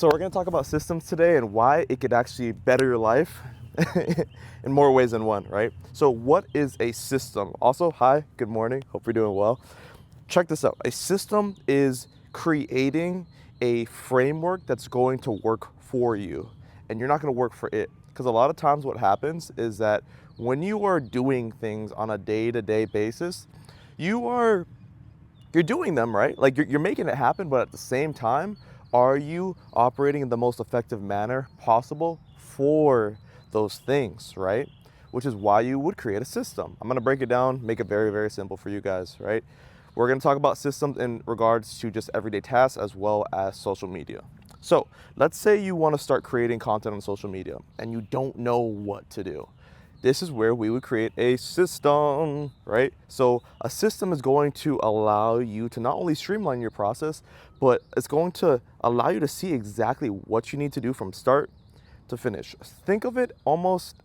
So we're going to talk about systems today and why it could actually better your life in more ways than one, right? So what is a system? Also, hi, good morning. Hope you're doing well. Check this out. A system is creating a framework that's going to work for you, and you're not going to work for it. Because a lot of times what happens is that when you are doing things on a day-to-day basis, you are you're doing them, right? Like you're making it happen, but at the same time, are you operating in the most effective manner possible for those things, right? Which is why you would create a system. I'm gonna break it down, make it very, very simple for you guys, right? We're gonna talk about systems in regards to just everyday tasks as well as social media. So let's say you wanna start creating content on social media and you don't know what to do. This is where we would create a system, right? So a system is going to allow you to not only streamline your process, but it's going to allow you to see exactly what you need to do from start to finish. Think of it almost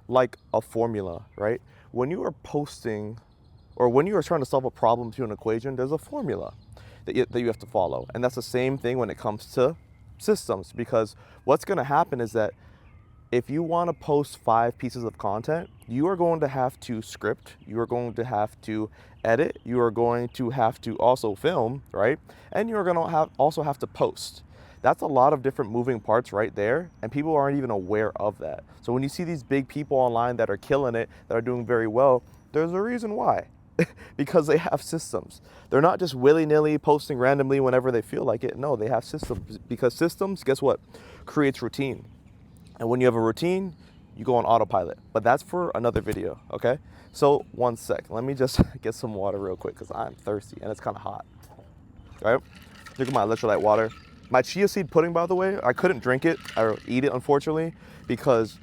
like a formula, right? When you are posting or when you are trying to solve a problem to an equation, there's a formula that you have to follow. And that's the same thing when it comes to systems, because what's going to happen is that if you want to post 5 pieces of content, you are going to have to script, you are going to have to edit, you are going to have to also film, right? And you're going to also have to post. That's a lot of different moving parts right there, and people aren't even aware of that. So when you see these big people online that are killing it, that are doing very well, there's a reason why. Because they have systems. They're not just willy-nilly posting randomly whenever they feel like it. No, they have systems, because systems, guess what? Creates routine. And when you have a routine, you go on autopilot. But that's for another video, okay? So 1 sec. Let me just get some water real quick because I'm thirsty and it's kind of hot. All right? Look at my electrolyte water. My chia seed pudding, by the way, I couldn't drink it or eat it, unfortunately, because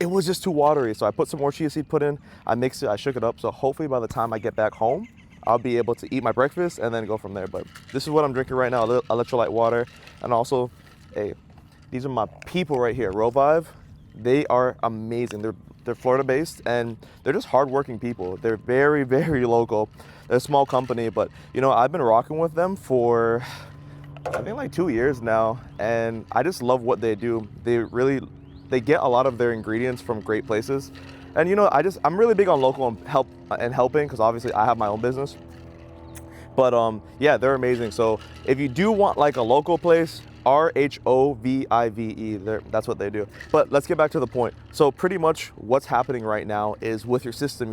it was just too watery. So I put some more chia seed pudding, I mixed it, I shook it up. So hopefully by the time I get back home, I'll be able to eat my breakfast and then go from there. But this is what I'm drinking right now, electrolyte water. And also, these are my people right here, Rovive. They are amazing. They're Florida based and they're just hardworking people. They're very, very local. They're a small company, but you know, I've been rocking with them for I think like 2 years now, and I just love what they do. They get a lot of their ingredients from great places. And you know, I'm really big on local and helping, because obviously I have my own business. But yeah, they're amazing. So if you do want like a local place, RHOVIVE, that's what they do. But let's get back to the point. So pretty much what's happening right now is with your system,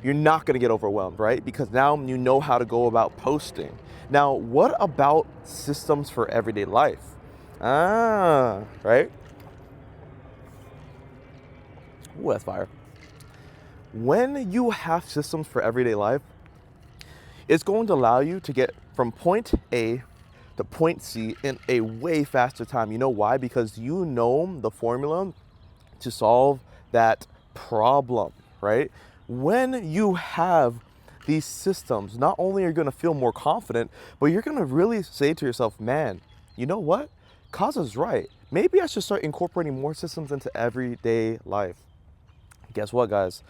you're not going to get overwhelmed, right? Because now you know how to go about posting. Now, what about systems for everyday life? Right? Ooh, that's fire. When you have systems for everyday life, it's going to allow you to get from point A to point C in a way faster time. You know why? Because you know the formula to solve that problem, right? When you have these systems, not only are you going to feel more confident, but you're going to really say to yourself, man, you know what? Kaz is right. Maybe I should start incorporating more systems into everyday life. Guess what, guys?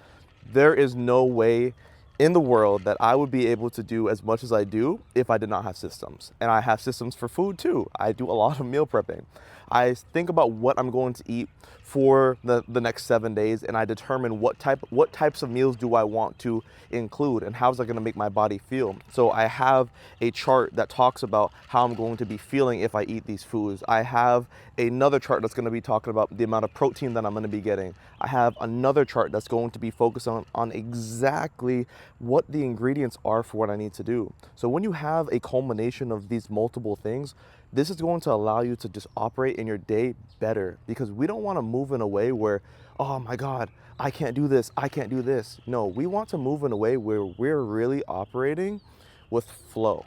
There is no way in the world that I would be able to do as much as I do if I did not have systems. And I have systems for food too. I do a lot of meal prepping. I think about what I'm going to eat for the next 7 days, and I determine what types of meals do I want to include and how's that going to make my body feel. So I have a chart that talks about how I'm going to be feeling if I eat these foods. I have another chart that's going to be talking about the amount of protein that I'm going to be getting. I have another chart that's going to be focused on exactly what the ingredients are for what I need to do. So when you have a culmination of these multiple things, this is going to allow you to just operate in your day better, because we don't want to move in a way where, oh my God, I can't do this, I can't do this. No, we want to move in a way where we're really operating with flow,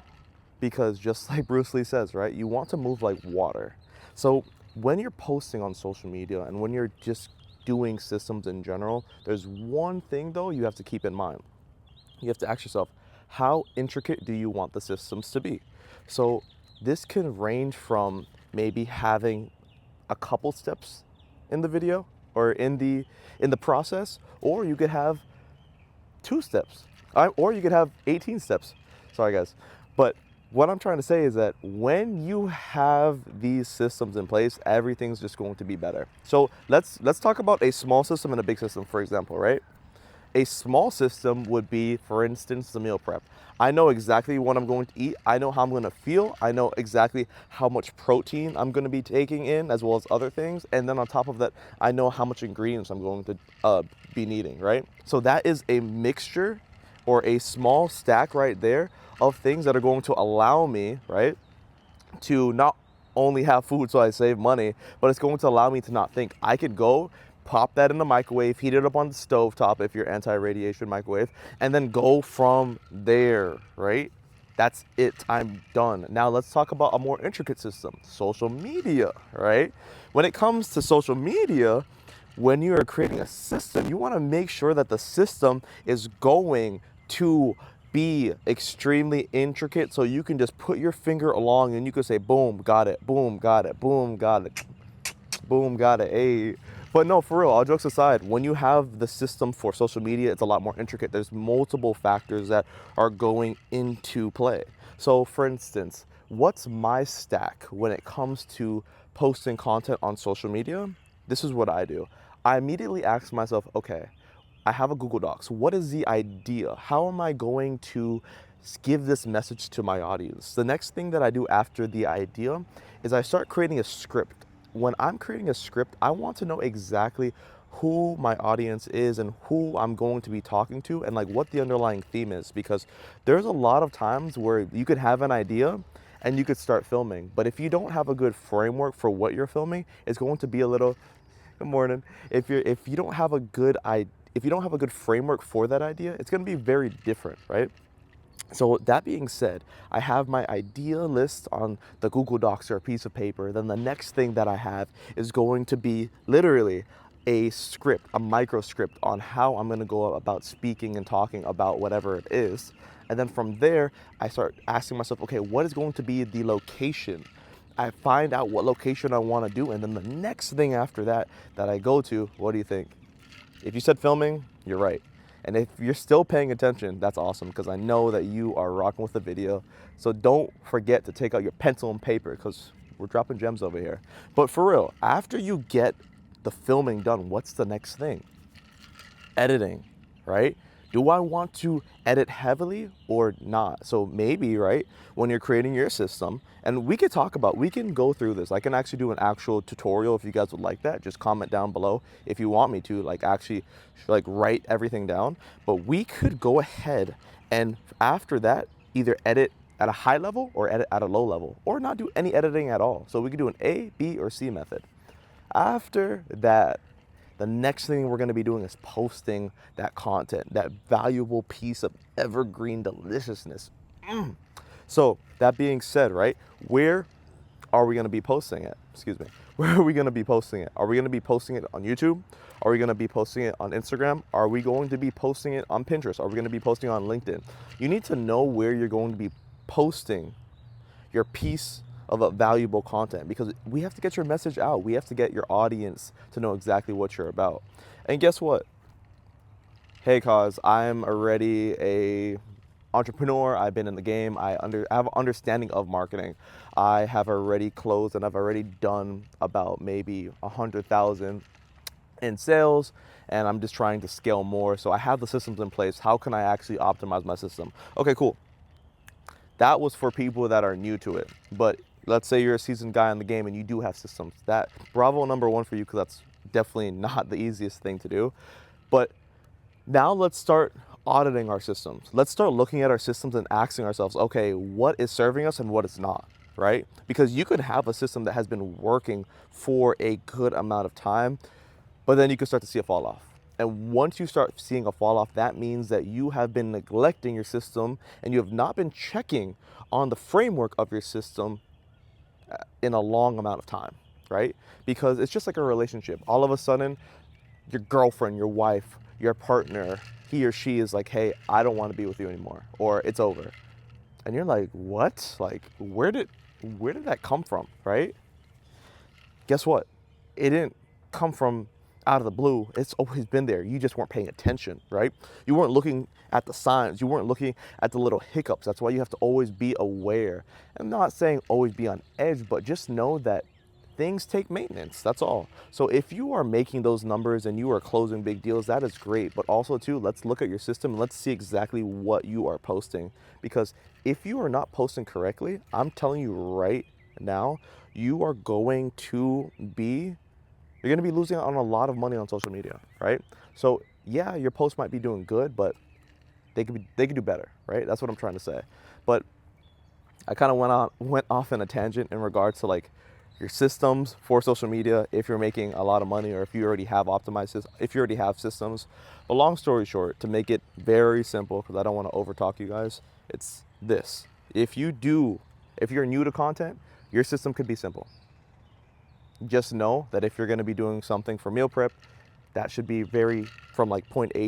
because just like Bruce Lee says, right, you want to move like water. So when you're posting on social media and when you're just doing systems in general, there's one thing though you have to keep in mind. You have to ask yourself, how intricate do you want the systems to be? So this can range from maybe having a couple steps in the video or in the process, or you could have 2 steps, or you could have 18 steps. Sorry guys, but what I'm trying to say is that when you have these systems in place, everything's just going to be better. So let's talk about a small system and a big system, for example, right? A small system would be, for instance, the meal prep. I know exactly what I'm going to eat. I know how I'm going to feel. I know exactly how much protein I'm going to be taking in, as well as other things. And then on top of that, I know how much ingredients I'm going to be needing, right? So that is a mixture or a small stack right there of things that are going to allow me, right, to not only have food so I save money, but it's going to allow me to not think. I could go pop that in the microwave, heat it up on the stove top if you're anti-radiation microwave, and then go from there, right? That's it. I'm done. Now let's talk about a more intricate system, social media, right? When it comes to social media, when you are creating a system, you want to make sure that the system is going to be extremely intricate so you can just put your finger along and you can say, boom, got it, boom, got it, boom, got it, boom, got it, hey. But no, for real, all jokes aside, when you have the system for social media, it's a lot more intricate. There's multiple factors that are going into play. So for instance, what's my stack when it comes to posting content on social media? This is what I do. I immediately ask myself, okay, I have a Google Docs. What is the idea? How am I going to give this message to my audience? The next thing that I do after the idea is I start creating a script. When I'm creating a script, I want to know exactly who my audience is and who I'm going to be talking to and like what the underlying theme is, because there's a lot of times where you could have an idea and you could start filming, but if you don't have a good framework for what you're filming, it's going to be a little, good morning. If you don't have a good if you don't have a good framework for that idea, it's going to be very different, right? So that being said, I have my idea list on the Google Docs or a piece of paper. Then the next thing that I have is going to be literally a script, a micro script on how I'm going to go about speaking and talking about whatever it is. And then from there, I start asking myself, okay, what is going to be the location? I find out what location I want to do. And then the next thing after that I go to, what do you think? If you said filming, you're right. And if you're still paying attention, that's awesome, because I know that you are rocking with the video. So don't forget to take out your pencil and paper, because we're dropping gems over here. But for real, after you get the filming done, what's the next thing? Editing, right? Do I want to edit heavily or not? So maybe, right, when you're creating your system, and we can go through this. I can actually do an actual tutorial if you guys would like that. Just comment down below if you want me to, like, actually like write everything down. But we could go ahead and after that, either edit at a high level or edit at a low level, or not do any editing at all. So we could do an A, B, or C method. After that, the next thing we're going to be doing is posting that content, that valuable piece of evergreen deliciousness. So that being said, right, where are we going to be posting it? Excuse me. Where are we going to be posting it? Are we going to be posting it on YouTube? Are we going to be posting it on Instagram? Are we going to be posting it on Pinterest? Are we going to be posting on LinkedIn? You need to know where you're going to be posting your piece of a valuable content, because we have to get your message out. We have to get your audience to know exactly what you're about. And guess what? Hey, cause I'm already a entrepreneur. I've been in the game. I have an understanding of marketing. I have already closed and I've already done about maybe 100,000 in sales, and I'm just trying to scale more. So I have the systems in place. How can I actually optimize my system? Okay, cool. That was for people that are new to it. But let's say you're a seasoned guy in the game and you do have systems. That bravo #1 for you, because that's definitely not the easiest thing to do. But now let's start auditing our systems. Let's start looking at our systems and asking ourselves, okay, what is serving us and what is not, right? Because you could have a system that has been working for a good amount of time, but then you can start to see a fall off. And once you start seeing a fall off, that means that you have been neglecting your system and you have not been checking on the framework of your system in a long amount of time, right? Because it's just like a relationship. All of a sudden, your girlfriend, your wife, your partner, he or she is like, hey, I don't want to be with you anymore, or it's over. And you're like, what? Like, where did that come from, right? Guess what? It didn't come from out of the blue. It's always been there. You just weren't paying attention, right? You weren't looking at the signs. You weren't looking at the little hiccups. That's why you have to always be aware. I'm not saying always be on edge, but just know that things take maintenance. That's all. So if you are making those numbers and you are closing big deals, that is great. But also too, let's look at your system and let's see exactly what you are posting. Because if you are not posting correctly, I'm telling you right now, you are going to be you're going to be losing out on a lot of money on social media, right? So yeah, your post might be doing good, but they could do better, right? That's what I'm trying to say. But I kind of went off in a tangent in regards to like your systems for social media if you're making a lot of money or if you already have if you already have systems. But long story short, to make it very simple, because I don't want to overtalk you guys, it's this. If you're new to content, your system could be simple. Just know that if you're going to be doing something for meal prep, that should be from like point A